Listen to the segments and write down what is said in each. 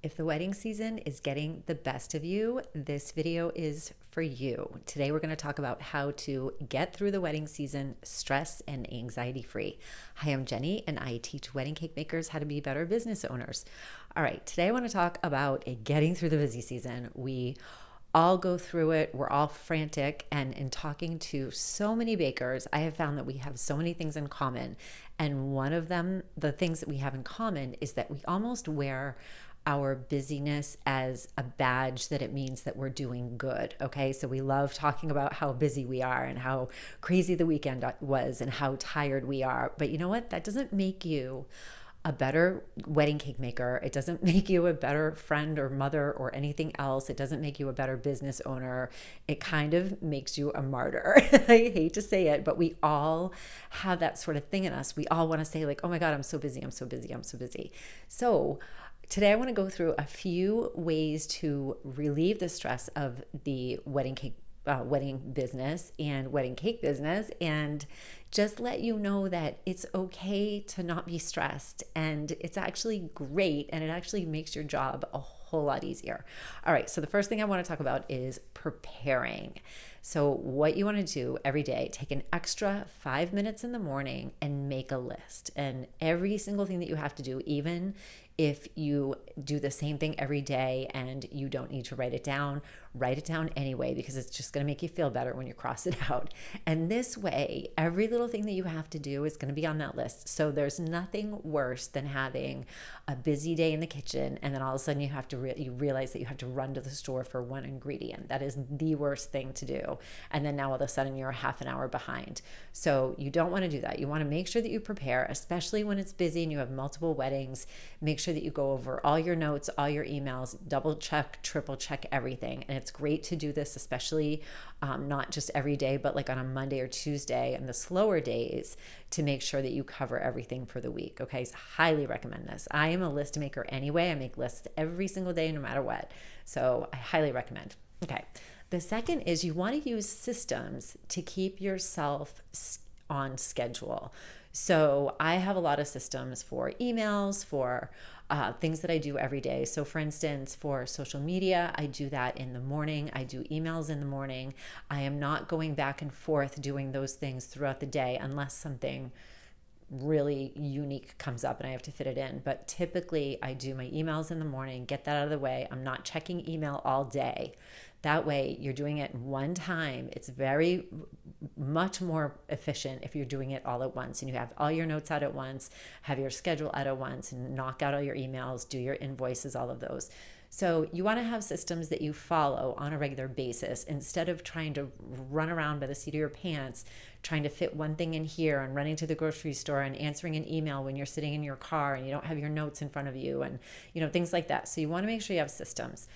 If the wedding season is getting the best of you, this video is for you. Today, we're going to talk about how to get through the wedding season stress and anxiety free. Hi, I'm Jenny, and I teach wedding cake makers how to be better business owners. All right, today I want to talk about getting through the busy season. We all go through it. We're all frantic. And in talking to so many bakers, I have found that we have so many things in common. And one of them, the things that we have in common, is that we almost wear our busyness as a badge that it means that we're doing good. Okay. So we love talking about how busy we are and how crazy the weekend was and how tired we are. But you know what? That doesn't make you a better wedding cake maker. It doesn't make you a better friend or mother or anything else. It doesn't make you a better business owner. It kind of makes you a martyr. I hate to say it, but we all have that sort of thing in us. We all want to say like, oh my God, I'm so busy. I'm so busy. I'm so busy. So today I want to go through a few ways to relieve the stress of the wedding business and wedding cake business, and just let you know that it's okay to not be stressed, and it's actually great, and it actually makes your job a whole lot easier. All right, so the first thing I want to talk about is preparing. So what you want to do every day, take an extra 5 minutes in the morning and make a list. And every single thing that you have to do, even if you do the same thing every day and you don't need to write it down anyway, because it's just going to make you feel better when you cross it out. And this way, every little thing that you have to do is going to be on that list. So there's nothing worse than having a busy day in the kitchen and then all of a sudden you realize that you have to run to the store for one ingredient. That is the worst thing to do. And then now all of a sudden you're half an hour behind. So you don't want to do that. You want to make sure that you prepare, especially when it's busy and you have multiple weddings. Make sure that you go over all your notes, all your emails, double check, triple check everything. And it's great to do this, especially not just every day, but like on a Monday or Tuesday and the slower days, to make sure that you cover everything for the week. Okay, so highly recommend this. I am a list maker anyway. I make lists every single day, no matter what. So I highly recommend. Okay. The second is you want to use systems to keep yourself on schedule. So I have a lot of systems for emails, for things that I do every day. So for instance, for social media, I do that in the morning. I do emails in the morning. I am not going back and forth doing those things throughout the day unless something really unique comes up and I have to fit it in. But typically I do my emails in the morning, get that out of the way. I'm not checking email all day. That way you're doing it one time. It's very much more efficient if you're doing it all at once and you have all your notes out at once, have your schedule out at once, and knock out all your emails, do your invoices, all of those. So you want to have systems that you follow on a regular basis instead of trying to run around by the seat of your pants, trying to fit one thing in here and running to the grocery store and answering an email when you're sitting in your car and you don't have your notes in front of you and things like that. So you want to make sure you have systems.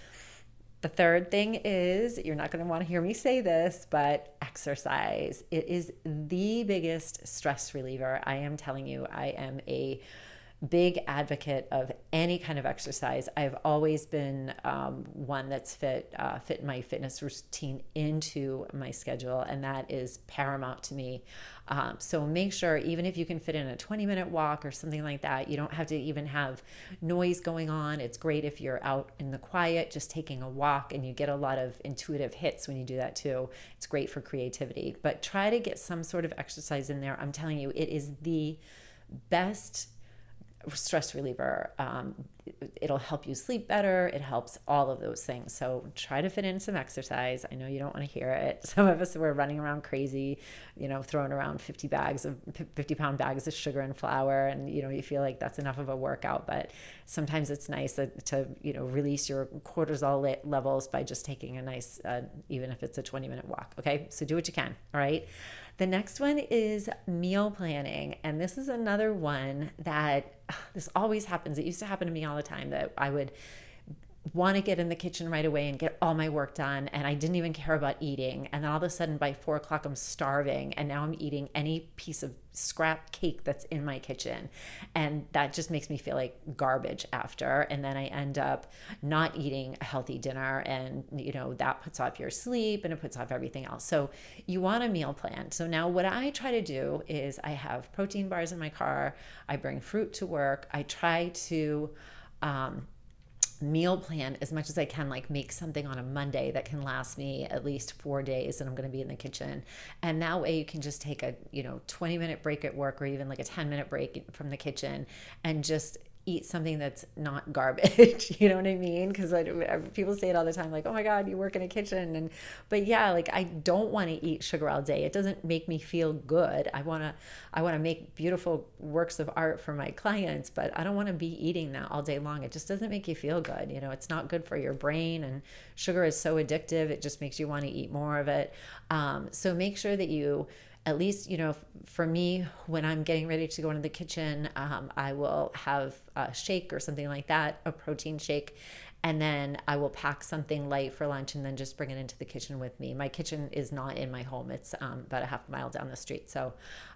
The third thing is, you're not going to want to hear me say this, but exercise. It is the biggest stress reliever. I am telling you, I am a big advocate of any kind of exercise. I've always been one that's fit my fitness routine into my schedule, and that is paramount to me. So make sure, even if you can fit in a 20-minute walk or something like that, you don't have to even have noise going on. It's great if you're out in the quiet, just taking a walk, and you get a lot of intuitive hits when you do that too. It's great for creativity, but try to get some sort of exercise in there. I'm telling you, it is the best stress reliever. It'll help you sleep better. It helps all of those things. So try to fit in some exercise. I know you don't want to hear it. Some of us were running around crazy, throwing around 50-pound bags of sugar and flour. And, you feel like that's enough of a workout, but sometimes it's nice to release your cortisol levels by just taking a nice, even if it's a 20-minute walk. Okay. So do what you can. All right. The next one is meal planning. And this is another one that this always happens. It used to happen to me all the time that I would want to get in the kitchen right away and get all my work done. And I didn't even care about eating. And then all of a sudden by 4 o'clock, I'm starving. And now I'm eating any piece of scrap cake that's in my kitchen. And that just makes me feel like garbage after. And then I end up not eating a healthy dinner. And, that puts off your sleep and it puts off everything else. So you want a meal plan. So now what I try to do is I have protein bars in my car. I bring fruit to work. I try to, meal plan as much as I can, like make something on a Monday that can last me at least 4 days and I'm going to be in the kitchen. And that way you can just take a, 20-minute break at work or even like a 10-minute break from the kitchen and just eat something that's not garbage. You know what I mean? Because people say it all the time, like, oh my God, you work in a kitchen. But yeah, like I don't want to eat sugar all day. It doesn't make me feel good. I want to make beautiful works of art for my clients, but I don't want to be eating that all day long. It just doesn't make you feel good. It's not good for your brain, and sugar is so addictive. It just makes you want to eat more of it. So make sure that you, at least, for me, when I'm getting ready to go into the kitchen, I will have a shake or something like that, a protein shake. And then I will pack something light for lunch and then just bring it into the kitchen with me. My kitchen is not in my home. It's about a half mile down the street. So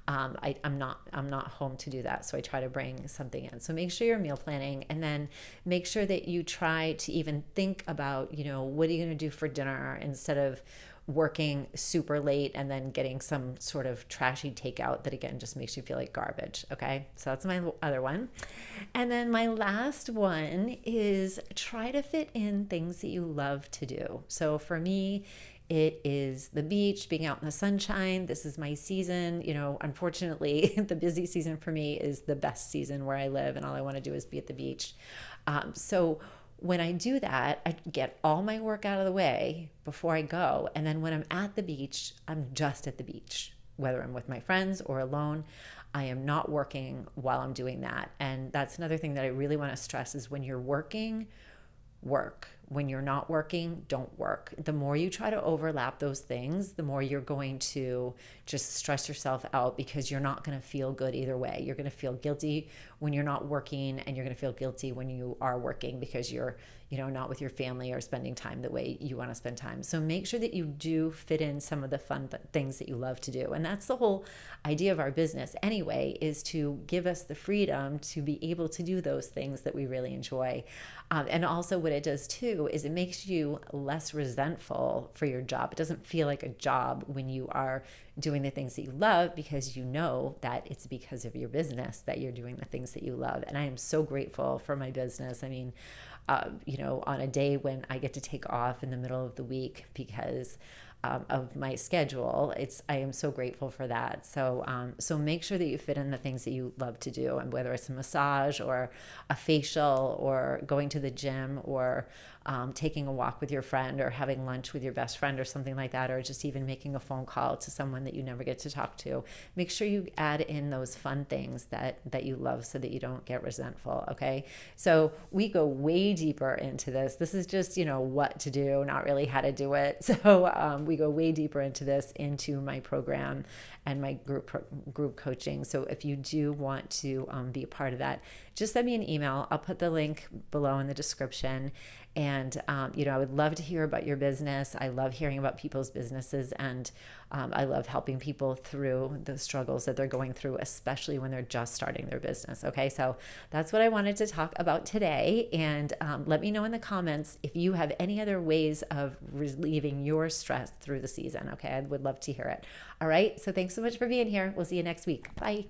I'm not home to do that. So I try to bring something in. So make sure you're meal planning, and then make sure that you try to even think about, what are you going to do for dinner instead of working super late and then getting some sort of trashy takeout that again just makes you feel like garbage. Okay, so that's my other one. And then my last one is try to fit in things that you love to do. So for me, it is the beach, being out in the sunshine. This is my season. Unfortunately, the busy season for me is the best season where I live, and all I want to do is be at the beach. So when I do that, I get all my work out of the way before I go. And then when I'm at the beach, I'm just at the beach. Whether I'm with my friends or alone, I am not working while I'm doing that. And that's another thing that I really want to stress is when you're working, work. When you're not working, don't work. The more you try to overlap those things, the more you're going to just stress yourself out, because you're not going to feel good either way. You're going to feel guilty when you're not working, and you're going to feel guilty when you are working because you're, not with your family or spending time the way you want to spend time. So make sure that you do fit in some of the fun things that you love to do. And that's the whole idea of our business anyway, is to give us the freedom to be able to do those things that we really enjoy. And also what it does too is it makes you less resentful for your job. It doesn't feel like a job when you are doing the things that you love, because you know that it's because of your business that you're doing the things that you love. And I am so grateful for my business. I mean, on a day when I get to take off in the middle of the week because of my schedule, I am so grateful for that. So make sure that you fit in the things that you love to do, and whether it's a massage or a facial or going to the gym or taking a walk with your friend or having lunch with your best friend or something like that, or just even making a phone call to someone that you never get to talk to. Make sure you add in those fun things that you love so that you don't get resentful. Okay, so we go way deeper into this. This is just what to do, not really how to do it. So we go way deeper into this, into my program and my group coaching. So if you do want to be a part of that, just send me an email. I'll put the link below in the description. And, I would love to hear about your business. I love hearing about people's businesses, and I love helping people through the struggles that they're going through, especially when they're just starting their business. Okay, so that's what I wanted to talk about today. And let me know in the comments if you have any other ways of relieving your stress through the season. Okay, I would love to hear it. All right, so thanks so much for being here. We'll see you next week. Bye.